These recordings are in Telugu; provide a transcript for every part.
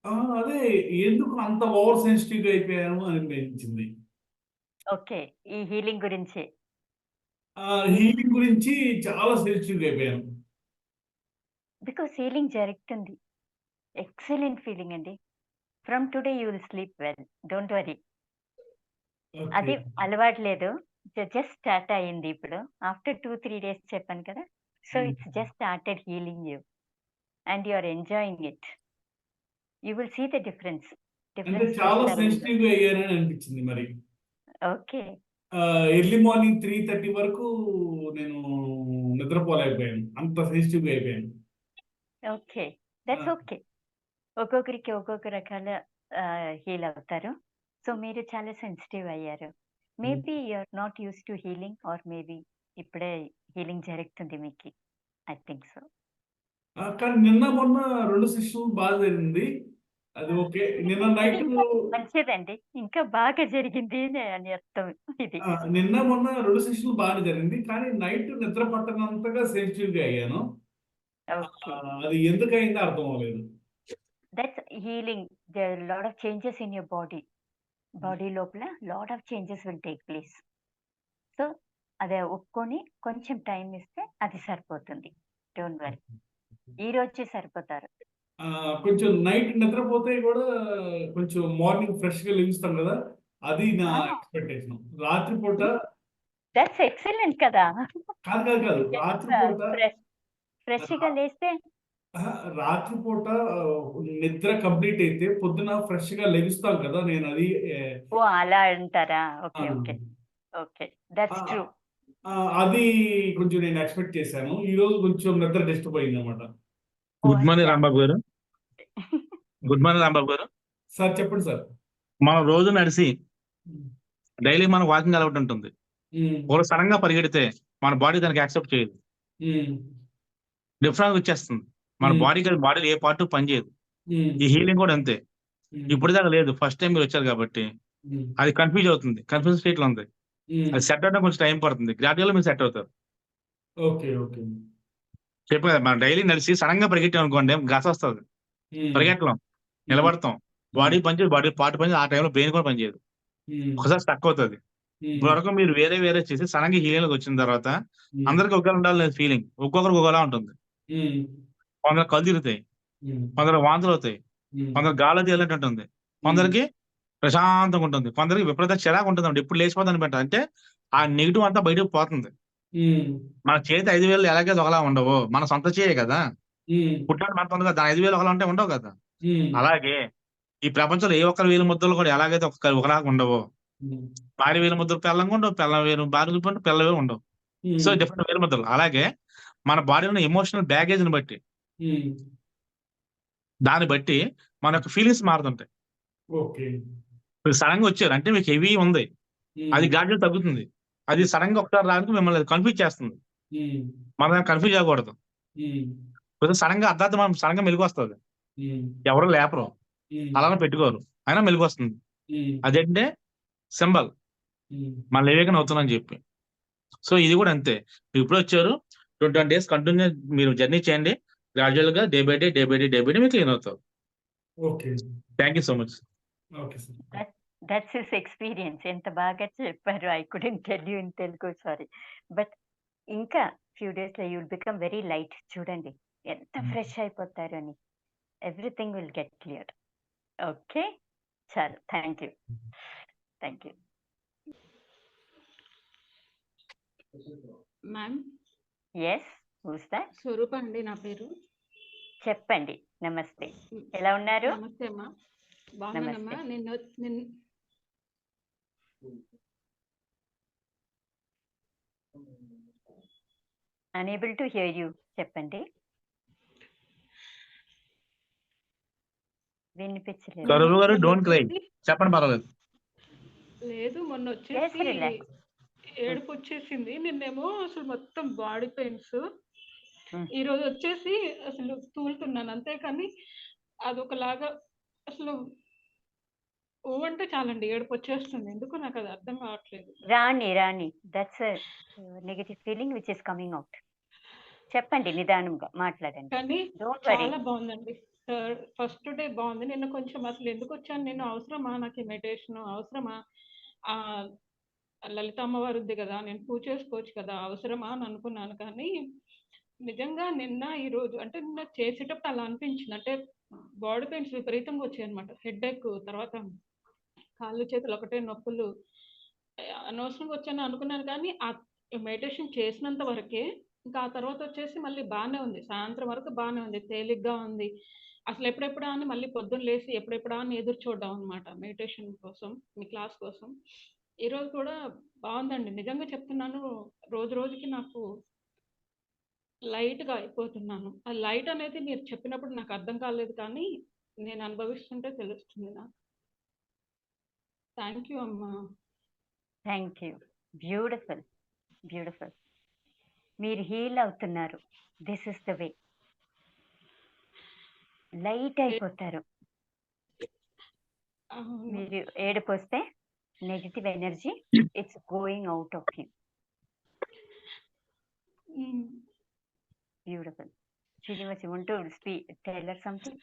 అదే ఎందుకు అంత ఓవర్ సెన్సిటివ్‌గా అయిపోయాను అని అనిపించింది. ఓకే. ఈ హీలింగ్ గురించి. హీలింగ్ హీలింగ్ గురించి చాలా సెన్సిటివ్‌గా అయిపోయాను. బికాస్ హీలింగ్ జరుగుతుంది. ఎక్సలెంట్ ఫీలింగ్ అండి. From today you will sleep well. Don't worry. Okay. అది అలవాటు లేదు. జస్ట్ స్టార్ట్ అయింది ఇప్పుడు. ఆఫ్టర్ 2, 3 డేస్ చెప్పాను కదా! So, hmm. It's just started healing you and you are enjoying it. You will see the difference. అంటే డిఫరెన్స్ చాలా చూస్తారు మీరు. సెన్సిటివ్‌గా అయ్యానని అనిపించింది మరి. ఓకే. ఎర్లీ మార్నింగ్ 3:30 వరకు నేను నిద్రపోలేకపోయాను. అంత సెన్సిటివ్‌గా అయిపోయాను. ఓకే. ఆ! That's okay. ఒక్కొక్కరికి ఒక్కొక్క రకాల హీల్ అవుతారు. సో, మీరు చాలా సెన్సిటివ్ అయ్యారు. Hmm. Maybe you are not used to healing or maybe ఇప్పుడే హీలింగ్ జరుగుతుంది మీకి. I think so. కానీ నిన్న మొన్న 2 సెషన్‌లు బాగా జరిగింది. అది ఆ! ఓకే. నిన్న అది నైటు ఇంకా మంచిదండి. ఇంకా బాగా జరిగింది అని అర్థం ఇది. నిన్న మొన్న 2 సెషన్‌లు బాగానే జరిగింది. కానీ నైట్ నిద్ర పట్టనంతగా సెన్సిటివ్‌గా అయ్యాను. ఓకే. అది ఎందుకయిందో అర్థం అవ్వలేదు. That's healing. There are lot of changes in your body. Body లోపల lot of changes will take place. So, అదే ఒప్పుకొని కొంచెం టైమ్ ఇస్తే అది సరిపోతుంది. Don't worry. ఈ రోజే సరిపోతారు. కొంచెం నైట్ నిద్రపోతే గూడా కొంచెం మార్నింగ్ ఫ్రెష్‌గా లెగుస్తాం గదా! అది నా ఆ! ఎక్స్‌పెక్టేషన్. రాత్రి పూట దట్స్ ఎక్సలెంట్ కదా! కాదు. రాత్రి ఎంత పూట ఫ్రెష్‌గా రా లేస్తే అహా! రాత్రి పూట నిద్ర కంప్లీట్ అయితే పొద్దున ఫ్రెష్‌గా లెగుస్తాం కదా! నేనది ఎ ఓహ్! అలా అంటారా? ఆ! ఓకే. ఓకే. ఓకే. ఆ! That's true. అది కొంచెం నేను ఎక్స్‌పెక్ట్ చేశాను. ఈరోజు కొంచెం నిద్ర డిస్టర్బ్ అయిందన్నమాట. ఓహ్! గుడ్ మార్నింగ్ అచ్చా! రాంబాబు గారు. గుడ్ మార్నింగ్ రాంబాబు గారు. సార్ చెప్పండి సార్. మనం రోజు నడిసి హ్మ్. డైలీ మనకు వాకింగ్ అలవాటు ఉంటుంది. హ్మ్. ఒకవేళ సడెన్ గా పరిగెడితే మన బాడీ దానికి యాక్సెప్ట్ చేయదు. హ్మ్. డిఫరెన్స్ వచ్చేస్తుంది. మన హ్మ్. బాడీలో ఏ పార్ట్ పనిచేయదు. హ్మ్. ఈ హీలింగ్ కూడా అంతే. హ్మ్. ఇప్పటిదాకా లేదు. ఫస్ట్ టైమ్ మీరొచ్చారు కాబట్టి హ్మ్. అది కన్‌ఫ్యూజ్ అవుతుంది. కన్‌ఫ్యూజన్ స్టేట్‌లో ఉంది. హ్మ్. అది సెట్ అవ్వడానికి కొంచెం టైం పడుతుంది. గ్రాడ్యుయల్‌గా మీరు సెట్ అవుతారు. ఓకే. ఓకే. చెప్పా కదా! మనం డైలీ నడిసి సడెన్ గా పరిగెట్టామనుకోండి గసొస్తది. హ్మ్. పరిగెట్టలేం. హ్మ్. నిలబడతాం. హ్మ్. బాడీ పనిచేయదు. బాడీ పార్ట్ పనిచేయదు. ఆ టైంలో బ్రెయిన్ కూడా పనిచేయదు. హ్మ్. ఒకసారి స్టక్ అవుతది. హ్మ్. ఇప్పటివరకు మీరు వేరే చేసి సడెన్‌గా హీలింగ్‌లోకొచ్చిన తర్వాత హ్మ్. అందరికి ఒకేలా ఉండాలనే ఫీలింగ్. ఒక్కొక్కరికి ఒకోలా ఉంటుంది. హ్మ్. కొందరికి కళ్ళు తిరుగుతాయి. హ్మ్. కొందరికి వాంతులవుతాయి. హ్మ్. కొందరికి గాల్లో తేలినట్టుంటుంది. హ్మ్. కొందరికి ప్రశాంతంగా ఉంటుంది. కొందరికి విపరీత చిరాకుంటుందండి. ఎప్పుడు లేచిపోతాననమాట. అంటే ఆ నెగెటివ్ అంతా బయటకి పోతుంది. హ్మ్. మన చేతి 5 వేళ్ళు ఎలాగైతే ఒకలా ఉండవో, మన సొంత చేయే కదా! హ్మ్. పుట్టినోడి మనతో ఉంది కదా! దాని 5 వేలు ఒకలా ఉంటాయి ఉండవు కదా! హ్మ్. అలాగే ఈ ప్రపంచంలో ఏ ఒక్కరి వేలి ముద్దలు కూడా ఎలాగైతే ఒకలాగా ఉండవో, హ్మ్. భార్య వేలి ముద్దలు పెళ్ళంగా ఉండవు. పెళ్ళాం వేలు భార్య పిల్ల వేలు ఉండవు. సో, హ్మ్. డిఫరెంట్ వేలి ముద్దలు. అలాగే మన బాడీలో ఉన్న ఎమోషనల్ బ్యాగేజ్‌ని బట్టి, హ్మ్. దాన్ని బట్టి మన యొక్క ఫీలింగ్స్ మారుతుంటాయి. ఓకే. మీరు సడెన్‌గా వచ్చారు. అంటే మీకు హెవీ ఉంది. అది హ్మ్. గ్రాడ్యుయల్ తగ్గుతుంది. అది హ్మ్. సడెన్‌గా ఒకసారి రావడానికి మిమ్మల్ని అది కన్‌ఫ్యూజ్ చేస్తుంది. హ్మ్. మనం కన్‌ఫ్యూజ్ అవ్వకూడదు. హ్మ్. కొంచెం సడెన్‌గా అర్ధాంతరం మనం సడెన్‌గా మెలుకువొస్తది. హ్మ్. ఎవరు లేపరు. హ్మ్. అలానే పెట్టుకోరు. అయినా మెలుకువొస్తుంది. హ్మ్. అదేంటే సింబల్. హ్మ్. మనం లేవగానే అవుతున్నామని చెప్పి. సో, ఇది కూడా అంతే. మీరిప్పుడొచ్చారు. 21 డేస్ కంటిన్యూ మీరు జర్నీ చేయండి. గ్రాడ్యుయల్‌గా డే బై డే మీరు క్లీన్ అవుతారు. Okay. Thank you so much. Okay sir. That that's his experience. ఎంత బాగా చెప్పారు. I couldn't tell you in Telugu sorry. But ఇంకా ఫ్యూ డేస్‌లో you will become very light. చూడండి ఎంత హ్మ్. ఫ్రెష్ అయిపోతారు అని. Everything will get clear. Okay. చాలు. Thank you. Thank you. Ma'am yes. Who's that? Swarupa అండి నా పేరు. చెప్పండి. నమస్తే. హ్మ్. ఎలా ఉన్నారు? నమస్తే అమ్మా. బాగున్నానమ్మా. నమస్తే. Unable to hear you. చెప్పండి. వినిపించలేదు. స్వరూప్ గారు డోంట్ క్రై. మొన్నొచ్చేసి చెప్పండి పర్వాలేదు. లేదు యెస్. మొన్నొచ్చేసి రిలాక్స్. హ్మ్. ఏడుపొచ్చేసింది. నిన్నేమో అసలు మొత్తం బాడీ పెయిన్స్. హ్మ్. ఈరోజొచ్చేసి అసలు తూలుతున్నాను. అంతేకాని అదొకలాగా అసలు అంటే చాలండి ఏడుపొచ్చేస్తుంది. ఎందుకో నాకది అర్థం కావట్లేదు. Rani. That's negative feeling which is coming out. చెప్పండి నిదానంగా మాట్లాడండి. కానీ డోంట్ వరీ. చాలా బావుందండి. ఫస్ట్ డే బాగుంది. నిన్న కొంచెం అసలు ఎందుకు వచ్చాను నేను, అవసరమా నాకు ఈ మెడిటేషన్, అవసరమా ఆ లలిత అమ్మవారు ఉంది కదా, నేను పూజ చేసుకోవచ్చు కదా, అవసరమా అని అనుకున్నాను. కానీ నిజంగా నిన్న ఈ రోజు అంటే నిన్న చేసేటప్పుడు అలా అనిపించింది. అంటే బాడీ పెయిన్స్ విపరీతంగా వచ్చాయి అనమాట. హెడ్ ఎక్, తర్వాత కాళ్ళు చేతులు ఒకటే నొప్పులు. అనవసరంగా వచ్చాను అనుకున్నాను, కానీ ఆ మెడిటేషన్ చేసినంత వరకే. ఇంకా ఆ తర్వాత వచ్చేసి మళ్ళీ బాగానే ఉంది, సాయంత్రం వరకు బాగానే ఉంది, తేలిగ్గా ఉంది. అసలు ఎప్పుడెప్పుడా అని మళ్ళీ పొద్దున్న లేసి ఎప్పుడెప్పుడా అని ఎదురు చూడడం అనమాట మెడిటేషన్ కోసం, మీ క్లాస్ కోసం. ఈరోజు కూడా బాగుందండి, నిజంగా చెప్తున్నాను. రోజు రోజుకి నాకు లైట్గా అయిపోతున్నాను. ఆ లైట్ అనేది మీరు చెప్పినప్పుడు నాకు అర్థం కాలేదు, కానీ నేను అనుభవిస్తుంటే తెలుస్తుంది నాకు. థ్యాంక్ యూ అమ్మా. Thank you. Beautiful, beautiful. మీరు హీల్ అవుతున్నారు. This is the way. Light అయిపోతారు. అవును. మీరు ఏడుపు వస్తే negative energy it's going out of you. Um. Beautiful. Srinivas, you want to tell us something?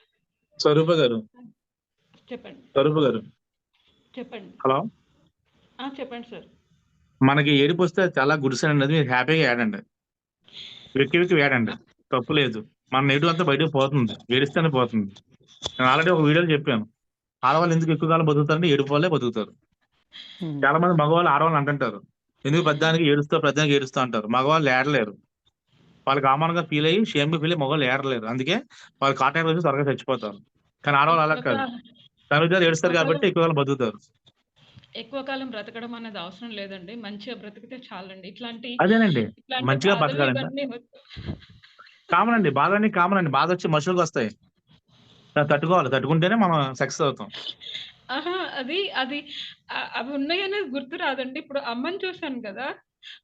స్వరూప గారు, చెప్పండి స్వరూప గారు, చెప్పండి. హలో. చెప్పండి సార్. మనకి ఏడుపు వస్తే చాలా గుడ్ సైన్ అనేది మీరు హ్యాపీగా ఏడండి, వెక్కి వెక్కి ఏడండి, తప్పు లేదు. మన నెగిటివ్ అంతా బయటకు పోతుంది, ఏడిస్తేనే పోతుంది. నేను ఆల్రెడీ ఒక వీడియోలో చెప్పాను, ఆడవాళ్ళు ఎందుకు ఎక్కువ కాలం బతుకుతారంటే ఏడుపు వల్లే బతుకుతారు. చాలా మంది మగవాళ్ళు ఆడవాళ్ళు అంటుంటారు, ఎందుకు పెద్దానికి ఏడుస్తూ అంటారు. మగవాళ్ళు ఏడలేరు, వాళ్ళకి అవమానంగా ఫీల్ అయ్యి షేమ్గా ఫీల్ అయ్యి మగవాళ్ళు ఏడలేరు. అందుకే వాళ్ళు కాంటాక్ట్ వచ్చి త్వరగా చచ్చిపోతారు. కానీ ఆడవాళ్ళు అలా ఎక్కువ కాదు, కాలం తన విధాలు ఏడుస్తారు ఎక్కువ కాబట్టి కాలం ఎక్కువ కాలం బతుకుతారు. ఎక్కువ కాలం బ్రతకడం అనేది అవసరం లేదండి, మంచిగా బ్రతికితే చాలండి. ఇట్లాంటి అదేనండి, ఇట్లాంటి మంచిగా బాధలు బతకాలంటే ఇవన్నీ కామన్ అండి, బాధలన్నీ కామన్ అండి. బాధ వచ్చి మనుషులకు వస్తాయి, దాన్ని తట్టుకోవాలి, తట్టుకుంటేనే మనం సక్సెస్ అవుతాం. ఆహా, అది అది అవి ఉన్నాయి అనేది గుర్తు రాదండి. ఇప్పుడు అమ్మని చూశాను కదా,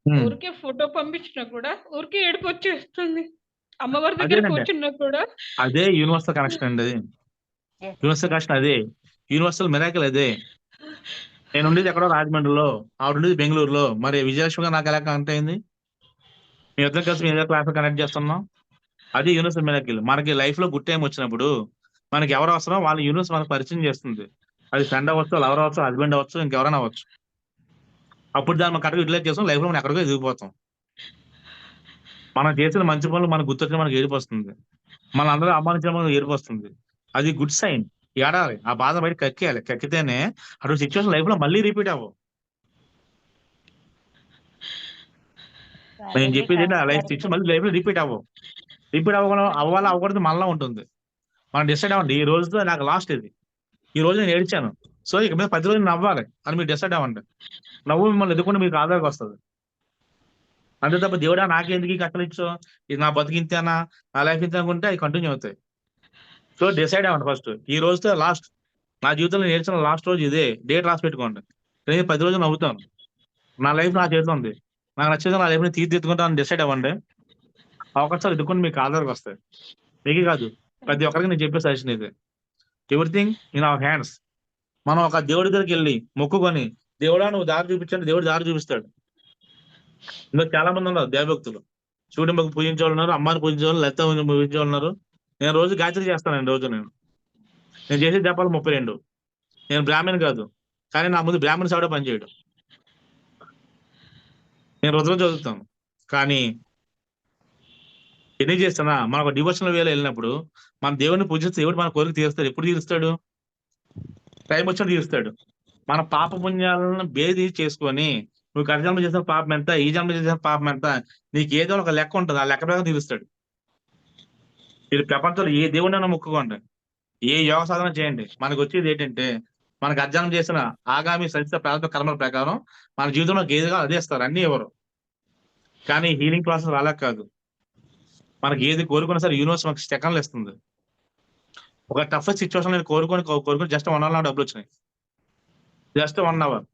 ఉమ్, ఊరికే ఫోటో పంపించినా కూడా ఊరికే ఏడుపు వచ్చేస్తుంది. అమ్మవారి దగ్గర అదేనండి, కూర్చున్నా కూడా. అదే యూనివర్సల్ కనెక్షన్ అండి. అది Yes, యూనివర్సల్ yes. కనెక్షన్, అదే యూనివర్సల్ మిరాకిల్. అదే నేను ఉండేది ఎక్కడో రాజమండ్రిలో, ఆవిడ ఉండేది బెంగళూరులో. మరి విజయలక్ష్మిగా నాకు ఎలా కనెక్ట్ అయింది? మీ ఇద్దరం కలిసి మీ ఇద్దరు క్లాస్ కనెక్ట్ చేస్తున్నాం. అది యూనివర్సల్ మిరాకిల్. మనకి లైఫ్ లో గుడ్ టైం వచ్చినప్పుడు మనకి ఎవరు అవసరం వాళ్ళ యూనివర్స్ మనకు పరిచయం చేస్తుంది. అది ఫ్రెండ్ అవ్వచ్చు, లవర్ అవ్వచ్చు, హస్బెండ్ అవ్వచ్చు, ఇంకెవరైనా అవ్వచ్చు. అప్పుడు దాన్ని మనం కరెక్ట్గా యూటిలైజ్ చేస్తాం, లైఫ్ లో మనం ఎక్కడికో ఎదిగిపోతాం. మనం చేసిన మంచి పనులు మనకు గుర్తొచ్చిన మనకి ఏడుపు వస్తుంది, మన అందరూ అమ్మానించిన మనకు ఏడుపు వస్తుంది. అది గుడ్ సైన్. ఏడాలి, ఆ బాధ బయట కక్కేయాలి, కక్కితేనే అటువంటి సిచ్యువేషన్ లైఫ్ లో మళ్ళీ రిపీట్ అవ్వవు. నేను Really చెప్పేది ఏంటి, ఆ లైఫ్ transparent. సిచ్యువేషన్ మళ్ళీ లైఫ్ లో రిపీట్ అవ్వాలా అవ్వకూడదు మనలో ఉంటుంది. మనం డిసైడ్ అవ్వండి, ఈ రోజుతో నాకు లాస్ట్ ఇది, ఈ రోజు నేను ఏడ్చాను, సో ఇక మీద 10 రోజులు నవ్వాలి అని మీరు డిసైడ్ అవ్వండి. నవ్వు మిమ్మల్ని ఎదుర్కొంటే మీకు ఆధారకు వస్తుంది. అంతే తప్ప దేవుడా నాకెందుకు ఈ కష్టలు ఇచ్చో, ఇది నా బతికింతేనా, నా లైఫ్ ఇంత అనుకుంటే అవి కంటిన్యూ అవుతాయి. సో డిసైడ్ అవ్వండి ఫస్ట్, ఈ రోజుతో లాస్ట్. నా జీవితంలో నేను ఏడ్చిన లాస్ట్ రోజు ఇదే, డేట్ రాసి పెట్టుకోండి. నేను 10 రోజులు నవ్వుతాను, నా లైఫ్ నా చేతిలో ఉంది, నాకు నచ్చేది నా లైఫ్ని తీర్చిదిద్దుకుంటాను డిసైడ్ అవ్వండి. అవకాశాలు ఎదుర్కొని మీకు ఆధారకు వస్తాయి. మీకే కాదు, ప్రతి ఒక్కరికి నేను చెప్పే సజెషన్ ఇది. Everything in our hands. మనం ఒక దేవుడి దగ్గరికి వెళ్ళి మొక్కుకొని, దేవుడా నువ్వు దారి చూపించండి, దేవుడు దారి చూపిస్తాడు. ఇంకా చాలా మంది ఉన్నారు దేవభక్తులు, శివుడిని పూజించే వాళ్ళు ఉన్నారు, అమ్మాని పూజించే వాళ్ళు, లలిత పూజించే వాళ్ళు ఉన్నారు. నేను రోజు గాయత్రి చేస్తానండి. రోజు నేను చేసే జపాలు 32. నేను బ్రాహ్మణ్ కాదు, కానీ నా ముందు బ్రాహ్మణ్ సావిడే పనిచేయడు. నేను రుద్రం చదువుతాను, కానీ ఎన్ని చేస్తున్నా మన ఒక డివోషనల్ వేలో వెళ్ళినప్పుడు మన దేవుడిని పూజిస్తే దేవుడు మన కోరిక తీరుస్తాడు. ఎప్పుడు తీరుస్తాడు? టైం వచ్చినా తీరుస్తాడు. మన పాప పుణ్యాలను భేది చేసుకొని, నువ్వు గత జన్మ చేసిన పాపం ఎంత, ఈ జన్మ చేసిన పాపం ఎంత, నీకు ఏదో ఒక లెక్క ఉంటుంది, ఆ లెక్క ప్రకారం తీరుస్తాడు. మీరు ప్రపంచంలో ఏ దేవుడినైనా మొక్కుకోండి, ఏ యోగ సాధన చేయండి, మనకు వచ్చేది ఏంటంటే మనకు అధ్యయనం చేసిన ఆగామి సంచిత ప్రారంభ కర్మల ప్రకారం మన జీవితంలో ఏదిగా అదే ఇస్తారు, అన్ని ఎవరు. కానీ హీలింగ్ ప్రాసెస్ అలా కాదు. మనకి ఏది కోరుకున్నా సరే యూనివర్స్ మనకి సెకండ్లు ఇస్తుంది. ఒక టఫ్ సిచ్యువేషన్ నేను కోరుకొని జస్ట్ 1 అవర్ డబ్బులు వచ్చినాయి, జస్ట్ 1 అవర్.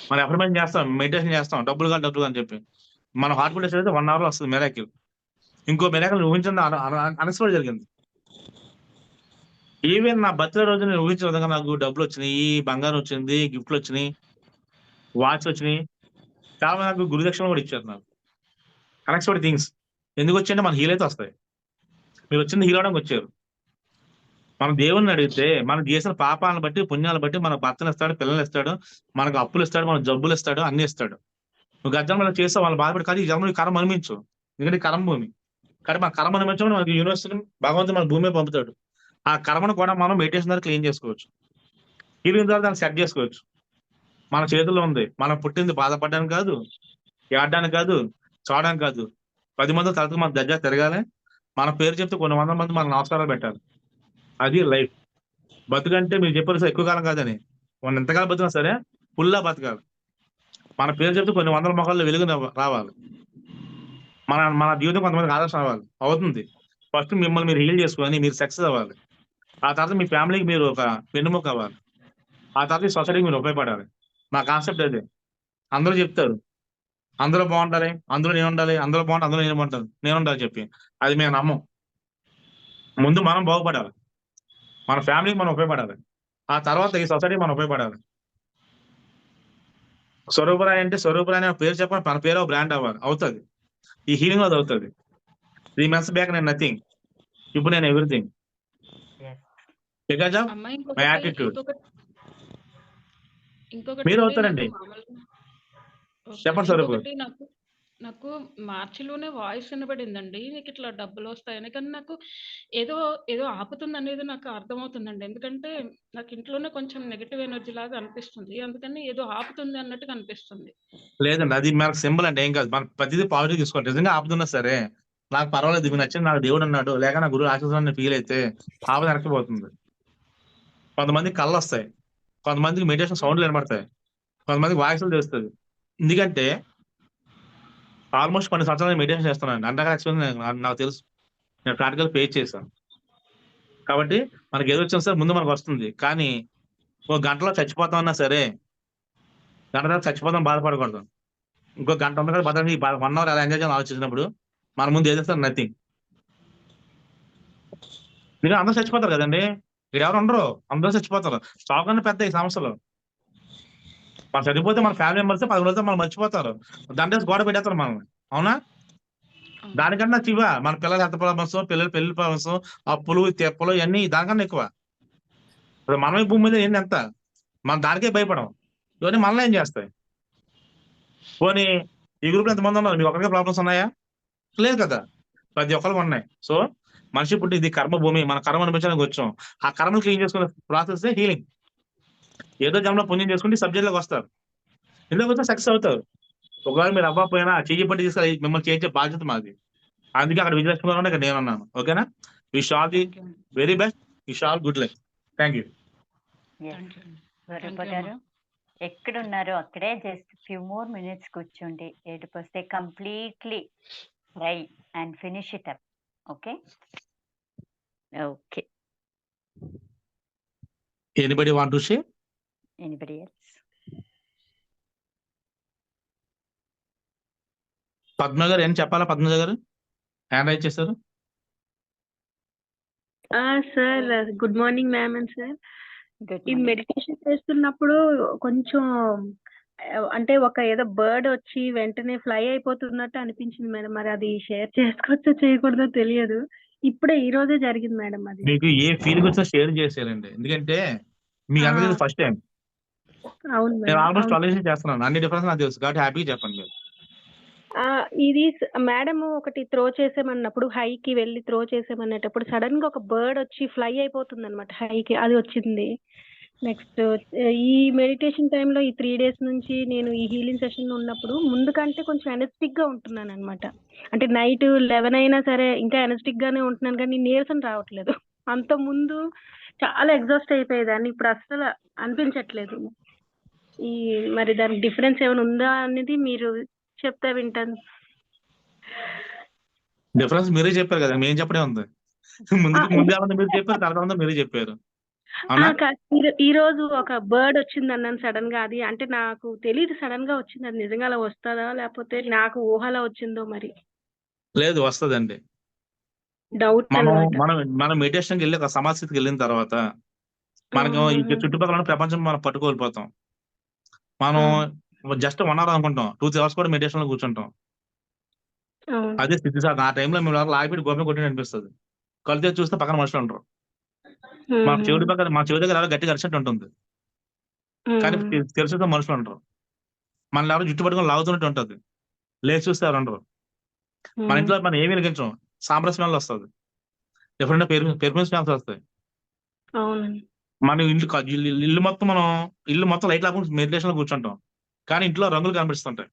మనం ఎఫర్మేషన్ చేస్తాం, మెడిటేషన్ చేస్తాం, డబ్బులు అని చెప్పి మన హార్ట్ బీట్ అయితే 1 అవర్ లో వస్తుంది మిరాకిల్. ఇంకో మిరాకిల్ ఊహించింది అన్ఎక్స్పెక్టెడ్ జరిగింది. ఈవెన్ నా బర్త్డే రోజు నేను ఊహించిన విధంగా నాకు డబ్బులు వచ్చినాయి, బంగారం వచ్చింది, గిఫ్ట్లు వచ్చినాయి, వాచ్ వచ్చినాయి. చాలా మంది నాకు గురుదక్షిణ కూడా ఇచ్చారు. నాకు అన్ఎక్స్పెక్టెడ్ థింగ్స్ ఎందుకు వచ్చాయంటే మన హీల్ అయితే వస్తాయి. మీరు వచ్చింది హీల్ అవడానికి వచ్చారు. మనం దేవుణ్ణి అడిగితే మనం చేసిన పాపాలను బట్టి పుణ్యాలను బట్టి మనకు భర్తలు ఇస్తాడు, పిల్లలు ఇస్తాడు, మనకు అప్పులు ఇస్తాడు, మనకు జబ్బులు ఇస్తాడు, అన్ని ఇస్తాడు. నువ్వు గత జన్మలో చేస్తావు, వాళ్ళు బాధపడి కాదు ఈ జన్మ ఈ కర్మ అనుమించు. ఎందుకంటే కర్మ భూమి. కానీ మన కర్మ అనుమించడం మనకి యూనివర్సిటీ భగవంతుడు మన భూమి మీద పంపుతాడు. ఆ కర్మను కూడా మనం మెడిటేషన్ ద్వారా క్లీన్ చేసుకోవచ్చు. హీలింగ్ ద్వారా దాన్ని సెట్ చేసుకోవచ్చు. మన చేతుల్లో ఉంది. మనం పుట్టింది బాధపడడానికి కాదు, ఏడడానికి కాదు, చూడడానికి కాదు. 10 మంది తరచు మన దగ్గర తిరగాలి. మన పేరు చెప్తే కొన్ని వందల మంది మన నమస్కారాలు పెట్టాలి. అది లైఫ్. బతుకంటే మీరు చెప్పారు సార్ ఎక్కువ కాలం కాదని. మనం ఎంతకాలం బతికినా సరే ఫుల్లా బతకాలి. మన పేరు చెప్తే కొన్ని వందల మొక్కల్లో వెలుగు రావాలి. మన మన జీవితం కొంతమందికి ఆదర్శం అవ్వాలి. అవుతుంది. ఫస్ట్ మిమ్మల్ని మీరు హీల్ చేసుకొని మీరు సక్సెస్ అవ్వాలి. ఆ తర్వాత మీ ఫ్యామిలీకి మీరు ఒక వెన్నుముక అవ్వాలి. ఆ తర్వాత ఈ సొసైటీకి మీరు ఉపయోగపడాలి. నా కాన్సెప్ట్ అదే. అందరూ చెప్తారు అందరూ బాగుండాలి, అందులో నేను ఉండాలి, అందరూ బాగుంటే అందులో నేను బాగుంటాను, నేను ఉండాలి చెప్పి. అది మేము నమ్మం. ముందు మనం బాగుపడాలి. మన ఫ్యామిలీకి మనం ఉపయోగపడాలి. ఆ తర్వాత ఈ సొసైటీకి మనం ఉపయోగపడాలి. స్వరూపరాయ్ అంటే స్వరూపరాయ్ అనే పేరు చెప్పండి, మన పేరు బ్రాండ్ అవ్వాలి. అవుతుంది. ఈ హీలింగ్ అది అవుతుంది. 3 months బ్యాక్ నేను నథింగ్, ఇప్పుడు నేను ఎవ్రీథింగ్. బికాజ్ ఆఫ్ అమ్మ మై ఇంకొకటి యాటిట్యూడ్. ఇంకొకటి మీరు అండి, అవుతారండి. నాకు మామూలుగా ఓకే. చెప్పండి స్వరూప్. ఇంకొకటి నాకు నాకు మార్చిలోనే వాయిస్ వినబడిందండి. నీకు ఇట్లా డబ్బులు వస్తాయని. కానీ నాకు ఏదో ఏదో ఆపుతుంది అనేది నాకు అర్థమవుతుందండి. ఎందుకంటే నాకు ఇంట్లోనే కొంచెం నెగెటివ్ ఎనర్జీ లాగా అనిపిస్తుంది. అందుకని ఏదో ఆపుతుంది అన్నట్టుగా అనిపిస్తుంది. లేదండి, అది మనకు సింబల్ అంటే ఏం కాదు. మన ప్రతిదీ పాజిటివ్ తీసుకోవాలి. నిజంగా ఆపుతున్నా సరే నాకు పర్వాలేదు, మీకు నచ్చింది, నాకు దేవుడు అన్నాడు, లేక నా గురువు ఆశీస్సులు ఫీల్ అయితే ఆపద వెనక్కిపోతుంది. కొంతమందికి కళ్ళు వస్తాయి, కొంతమందికి మెడిటేషన్ సౌండ్లు వినబడతాయి, కొంతమందికి వాయిస్లు తెలుస్తుంది. ఎందుకంటే ఆల్మోస్ట్ కొన్ని సంవత్సరాలు మెడిటేషన్ చేస్తున్నాను. అంతగా ఎక్స్పీరియన్స్ నాకు తెలుసు. నేను ప్రాక్టికల్ ఫేస్ చేశాను. కాబట్టి మనకి ఏదో వచ్చినా సరే ముందు మనకు వస్తుంది. కానీ ఒక గంటలో చచ్చిపోతామన్నా సరే గంట తర్వాత చచ్చిపోతాం బాధపడకూడదు. ఇంకో గంట ఉంది కదా బతకడానికి 1 hour ఎలా ఎంజాయ్ చేయాలని ఆలోచించినప్పుడు మన ముందు ఏదో నథింగ్. మీరు అందరూ చచ్చిపోతారు కదండి. ఇక్కడ ఎవరు ఉండరు, అందరూ చచ్చిపోతారు. చావుకన్నా పెద్ద ఈ సమస్యలు. మనం చనిపోతే మన ఫ్యామిలీ మెంబర్స్ 10 రోజులు మనం మర్చిపోతారు. దండేసి గోడ పెట్టేస్తారు మనల్ని. అవునా? అవును. దానికన్నా చివ మన పిల్లల హెల్త్ ప్రాబ్లమ్స్, పిల్లల పెళ్లి ప్రాబ్లమ్స్, అప్పులు, తెప్పలు ఇవన్నీ దానికన్నా ఎక్కువ. ఇప్పుడు మనం ఈ భూమి మీద ఏంటి ఎంత, మనం దానికే భయపడం. ఇవన్నీ మనలో ఏం చేస్తాయి? పోనీ ఈ గ్రూప్ లో ఎంతమంది ఉన్నారు? మీకు ఒకరికే ప్రాబ్లమ్స్ ఉన్నాయా? లేదు కదా, ప్రతి ఒక్కరికి ఉన్నాయి. సో మనిషి పుట్టి ఇది కర్మ భూమి, మన కర్మ అనిపించడానికి వచ్చాం. ఆ కర్మను క్లీన్ చేసుకునే ప్రాసెస్ హీలింగ్. ఏదో జన్మలో పుణ్యం చేసుకుంటే సబ్జెక్ట్ లోకి వస్తారు. ఇందులోకి వచ్చి సక్సెస్ అవుతారు. ఒకవేళ మీరు అవ్వకపోయినా చెయ్యి పట్టి తీసుకొని మిమ్మల్ని చేయించే బాధ్యత మాది. అందుకే అక్కడ విజయలక్ష్మి గారు ఇక్కడ నేను ఉన్నాను. ఓకేనా? Wish all the thank you అండి. Very best. Wish all good life. Thank you. Thank you అండి. స్వరూప థ్యాంక్ యూ గారు అమ్మా. ఎక్కడున్నారో అక్కడే జస్ట్ ఫ్యూ మోర్ మినిట్స్ కూర్చోండి. ఏడుపు వస్తే completely try and finish it up. Okay okay. Anybody want to share? Anybody else? Padma గారు ఏం చెప్పాలా? పద్మజ గారు హ్యాండ్ రైజ్ చేశారు. Sir good morning ma'am and sir. Good ఈ మార్నింగ్. మెడిటేషన్ చేస్తున్నప్పుడు కొంచెం అంటే ఒక ఏదో బర్డ్ వచ్చి వెంటనే ఫ్లై అయిపోతున్నట్టు అనిపించింది మేడం. మరి అది షేర్ చేసుకోవచ్చో చేయకూడదో తెలియదు. ఇప్పుడే ఈ రోజే జరిగింది మేడం అది. మీకు ఏ ఫీలింగ్ వచ్చినా షేర్ చేసేయాలండి. ఎందుకంటే మీకు అందరికీ ఫస్ట్ టైం. అవును నేను మేడం. ఆల్మోస్ట్ అవును. 12 years చేస్తున్నాను. అన్ని డిఫరెన్స్ నాకు తెలుసు కాబట్టి హ్యాపీగా చెప్పండి మీరు. ఇది మేడం ఒకటి త్రో చేసేమన్నప్పుడు హైకి వెళ్ళి త్రో చేసేమనేటప్పుడు సడన్ గా ఒక బర్డ్ వచ్చి ఫ్లై అయిపోతుంది అనమాట హైకి. అది వచ్చింది. నెక్స్ట్ ఈ మెడిటేషన్ టైంలో ఈ 3 days నుంచి నేను ఈ హీలింగ్ సెషన్ లో ఉన్నప్పుడు ముందు కంటే కొంచెం ఎనర్జెటిక్ గా ఉంటున్నాను అనమాట. అంటే నైట్ 11 అయినా సరే ఇంకా ఎనర్జెటిక్ గానే ఉంటున్నాను, కానీ నీరసం రావట్లేదు. అంత ముందు చాలా ఎగ్జాస్ట్ అయిపోయేదాన్ని, ఇప్పుడు అస్సలు అనిపించట్లేదు. ఈ మరి దానికి డిఫరెన్స్ ఏమైనా ఉందా అనేది మీరు చెప్తే వింటాను. డిఫరెన్స్ మీరే చెప్పారు కదా, మేము చెప్పడే ఉంది. ముందే మీరు చెప్పారు, తర్వాత మీరే చెప్పారు. అవునా? ఈ రోజు ఒక బర్డ్ వచ్చింది అన్నాను సడన్ గా. అది అంటే నాకు తెలియదు సడన్ గా వచ్చింది. అది నిజంగా అలా వస్తుందా లేకపోతే నాకు ఊహలా వచ్చిందో మరి లేదు, వస్తుందండి. డౌట్ మనం అన్నమాట. మనం మనం మెడిటేషన్కి వెళ్ళి ఒక సమాధి స్థితికి వెళ్ళిన తర్వాత మనకు ఈ చుట్టుపక్కల ఉన్న ప్రపంచం మనం పట్టుకోల్పోతాం. మనం జస్ట్ 1 hour అనుకుంటాం, 2-3 hours కూడా మెడిటేషన్ లో కూర్చుంటాం. అదే స్థితి సార్. ఆ టైంలో మేము ఆగిపెట్టి గోపం కొట్టి అనిపిస్తుంది. కలితే చూస్తే పక్కన మనుషులు ఉంటారు. మన చెవిటి పక్కన మన చెవి దగ్గర ఎవరో గట్టిగా అరిచినట్టు ఉంటుంది. కానీ తెలిసిన మనుషులు ఉండరు. మనల్ని ఎవరో జుట్టు పట్టుకొని లాగుతున్నట్టు ఉంటుంది. లేచి చూస్తే ఎవరు ఉండరు. మన ఇంట్లో మనం ఏమి వెలిగించం, సాంబ్రాస్ స్మెల్ వస్తుంది, డిఫరెంట్ పెర్ఫ్యూమ్ స్మెల్స్ వస్తాయి. అవునండి. మన ఇల్లు మొత్తం లైట్ లేకుండా మెడిటేషన్ లో కూర్చుంటాం, కానీ ఇంట్లో రంగులు కనిపిస్తుంటాయి.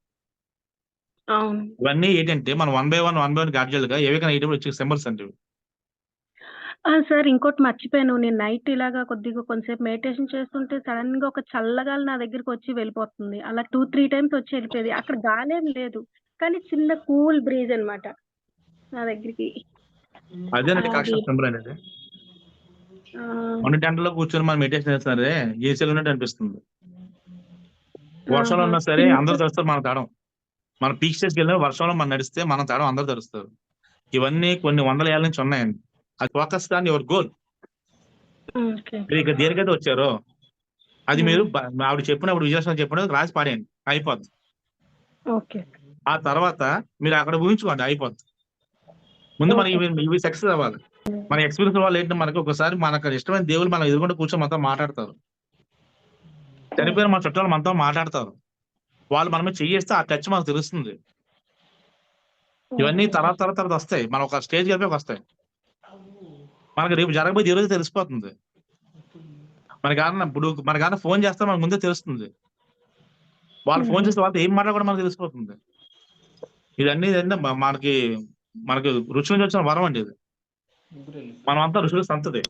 అవును. ఇవన్నీ ఏంటంటే మనం వన్ బై వన్ గ్యాడ్జెట్ గా ఏవైనా వచ్చే సింబల్స్ అంటే ఇవి. సార్ ఇంకోటి మర్చిపోయాను. నేను నైట్ ఇలాగా కొద్దిగా కొంతసేపు మెడిటేషన్ చేస్తుంటే సడన్ గా ఒక చల్లగాలి నా దగ్గరికి వచ్చి వెళ్ళిపోతుంది. అలా 2-3 టైమ్స్ వచ్చి వెళ్ళిపోయేది. అక్కడ గాలేం లేదు, కానీ చిన్న కూల్ బ్రీజ్ అన్నమాట నా దగ్గరికి. అదేనండి అది కరెక్షన్ సింబల్ అనేది. ఆ, మన టెంట్ లో కూర్చొని మనం మెడిటేషన్ చేస్తున్నారే ఏసీలు ఉన్నట్టు అనిపిస్తుంది. వర్షంలో ఆహా. ఉన్నా సరే చిన్న అందరూ తడుస్తారు, మనం తడం. మన పీక్ స్టేజ్కి వెళ్ళిన వర్షంలో మనం నడిస్తే మనం తడం, అందరూ తడుస్తారు. ఇవన్నీ కొన్ని వందల ఏళ్ళ నుంచి ఉన్నాయండి. అది focus on your goal. Okay. మీరు ఇక దేనికైతే వచ్చారో అది మీరు ఆవిడ చెప్పినప్పుడు, విజయలక్ష్మి చెప్పినప్పుడు రాసి పాడేయండి, అయిపోద్ది. ఓకే. ఆ తర్వాత మీరు అక్కడ ఊహించుకోండి, అయిపోద్ది. ముందు మనకి ఇవి సక్సెస్ అవ్వాలి. మన ఎక్స్పీరియన్స్ వాళ్ళు ఏంటంటే మనకి ఒకసారి మనకు ఇష్టమైన దేవుళ్ళు మనం ఎదుర్కొంటే కూర్చొని మనతో మాట్లాడతారు. చనిపోయిన మన చుట్టాలు మనతో మాట్లాడతారు. వాళ్ళు మన మీద చెయ్యేస్తే ఆ టచ్ మనకు తెలుస్తుంది. ఇవన్నీ తర్వాత వస్తాయి. మనం ఒక స్టేజ్ కలిపి వస్తాయి. మనకి రేపు జరగబోయేది ఈ రోజు తెలిసిపోతుంది. మనకన్నా ఫోన్ చేస్తే మనకు ముందే తెలుస్తుంది. వాళ్ళు ఫోన్ చేస్తే వాళ్ళతో ఏం మాట్లాడకుండా మనకు తెలిసిపోతుంది. ఇదన్నీ ఏంటంటే మనకి ఋషుల నుంచి వచ్చిన వరం అండి ఇది. మనం అంతా ఋషుల సంతతి.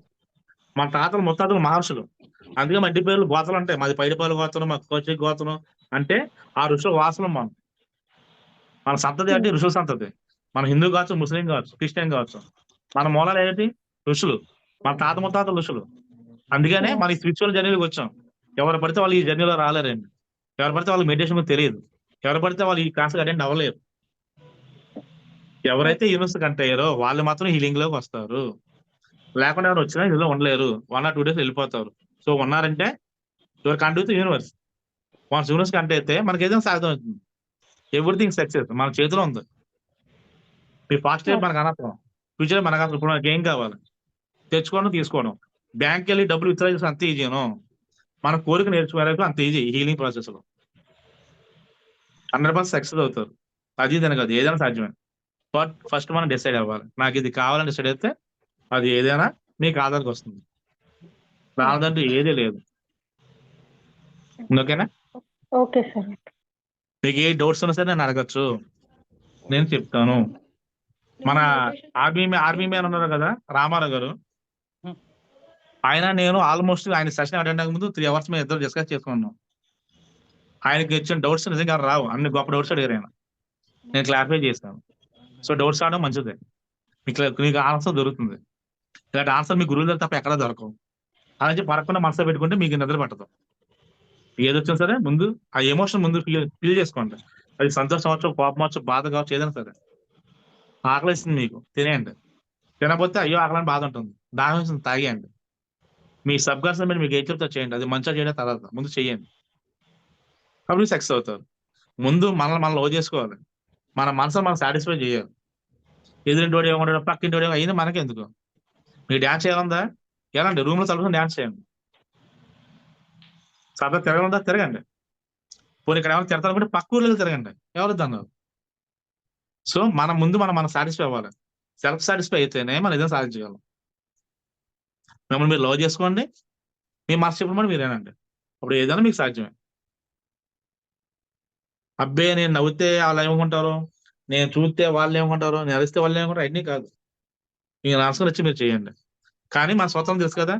మన తాతలు ముత్తాతలు మహర్షులు. అందుకే మా ఇంటి పేర్లు గోతలు ఉంటాయి. మాది పైడిపాలు గోత్రం, మా కోచి గోత్రం. అంటే ఆ ఋషుల వాసనం మన సంతతి అంటే ఋషుల సంతతి. మన హిందూ కావచ్చు, ముస్లిం కావచ్చు, క్రిస్టియన్ కావచ్చు, మన మూలాలు ఏంటి? ఋషులు. మన తాత ముత్తాతలు ఋషులు. అందుకనే మన ఈ స్పిరిచువల్ జర్నీలోకి వచ్చాం. ఎవరు పడితే వాళ్ళు ఈ జర్నీలో రాలేరండి. ఎవరు పడితే వాళ్ళకి మెడిటేషన్ తెలియదు. ఎవరు పడితే వాళ్ళు ఈ క్లాస్కి అటెండ్ అవ్వలేరు. ఎవరైతే యూనివర్స్ కంటే అయ్యారో వాళ్ళు మాత్రం హీలింగ్ లోకి వస్తారు. లేకుండా ఎవరు వచ్చినా ఇందులో ఉండలేరు. 1 or 2 days వెళ్ళిపోతారు. సో ఉన్నారంటే your country universe. Once universe కంటే అయితే మనకి ఏదైనా సాధ్యం అవుతుంది. ఎవ్రీథింగ్ సక్సెస్ మన చేతిలో ఉంది. మీ ఫాస్ట్ లైఫ్ మనకు అనర్థం, ఫ్యూచర్ మనకు అసలు. ఇప్పుడు మనకి ఏం కావాలి? తెచ్చుకోవడం, తీసుకోవడం. బ్యాంక్కి వెళ్ళి డబ్బులు విత్డ్రా చేసి అంత ఈజీను. మన కోరిక నేర్చుకోవడానికి అంత ఈజీ. హీలింగ్ ప్రాసెస్ లో 100% సక్సెస్ అవుతారు. అది దాని కాదు, ఏదైనా సాధ్యమే. బట్ ఫస్ట్ మనం డిసైడ్ అవ్వాలి. నాకు ఇది కావాలని డిసైడ్ అయితే అది ఏదైనా మీకు ఆధార్కి వస్తుంది. రాదంటూ ఏదీ లేదు. ఓకేనా? Okay sir. మీకు ఏ డౌట్స్ ఉన్నా సరే నేను అడగచ్చు, నేను చెప్తాను. మన ఆర్మీ మ్యాన్ ఉన్నారు కదా, రామారావు గారు, నేను ఆల్మోస్ట్ ఆయన సెషన్ అటెండ్ అయ్యే ముందు 3 hours మేము ఇద్దరు డిస్కస్ చేసుకున్నాం. ఆయనకి వచ్చిన డౌట్స్ నిజంగా రావు, అన్ని గొప్ప డౌట్స్ అడిగారు ఆయన. నేను క్లారిఫై చేశాను. సో డౌట్స్ రావడం మంచిదే. మీకు ఆన్సర్ దొరుకుతుంది. ఇలాంటి ఆన్సర్ మీ గురువుల తప్ప ఎక్కడా దొరకవు. అలాంటి పడకుండా మనసులో పెట్టుకుంటే మీకు నిద్ర పట్టదు. ఏది వచ్చినా సరే ముందు ఆ ఎమోషన్ ముందు ఫీల్ చేసుకోండి. అది సంతోషం అవచ్చు, కోపం అవచ్చు, బాధ కావచ్చు, ఏదైనా సరే. ఆకలిస్తుంది మీకు, తినేయండి. తినకపోతే అయ్యో ఆకలని బాధ ఉంటుంది, దాని తాగేయండి. మీ సబ్ కాన్షియస్ మైండ్ మీకు ఏం చెప్తా చేయండి. అది మంచిగా చేయడం తర్వాత ముందు చెయ్యండి. అప్పుడు సక్సెస్ అవుతారు. ముందు మనం లో చేసుకోవాలి. మన మనసును మనం సాటిస్ఫై చేయాలి. ఎదురింటోడు ఏమంటాడు, పక్కింటోడు ఏమో, అయినా మనకెందుకు? మీకు డ్యాన్స్ చేయాలందా? ఎలాంటి రూమ్ లో తలుపుకొని డ్యాన్స్ చేయండి. సరదా తిరగలందా? తిరగండి. పోనీ ఇక్కడ ఏమైనా తిరగాలనుకుంటే పక్క ఊర్లో తిరగండి, ఎవరు అన్నారు. సో మనం సాటిస్ఫై అవ్వాలి. సెల్ఫ్ సాటిస్ఫై అయితేనే మనం ఏదైనా సాధించగలం. మిమ్మల్ని మీరు లవ్ చేసుకోండి, మీ మనసు చెప్పడం మీరేనండి, అప్పుడు ఏదైనా మీకు సాధ్యమే. అబ్బే నేను నవ్వుతే వాళ్ళు ఏమనుకుంటారు, నేను చూస్తే వాళ్ళు ఏమనుకుంటారు, నేను అరిస్తే వాళ్ళు ఏమనుకుంటారు, అన్నీ కాదు. మీకు నర్సులు వచ్చి మీరు చేయండి. కానీ మన స్వతంత్రం తెలుసు కదా,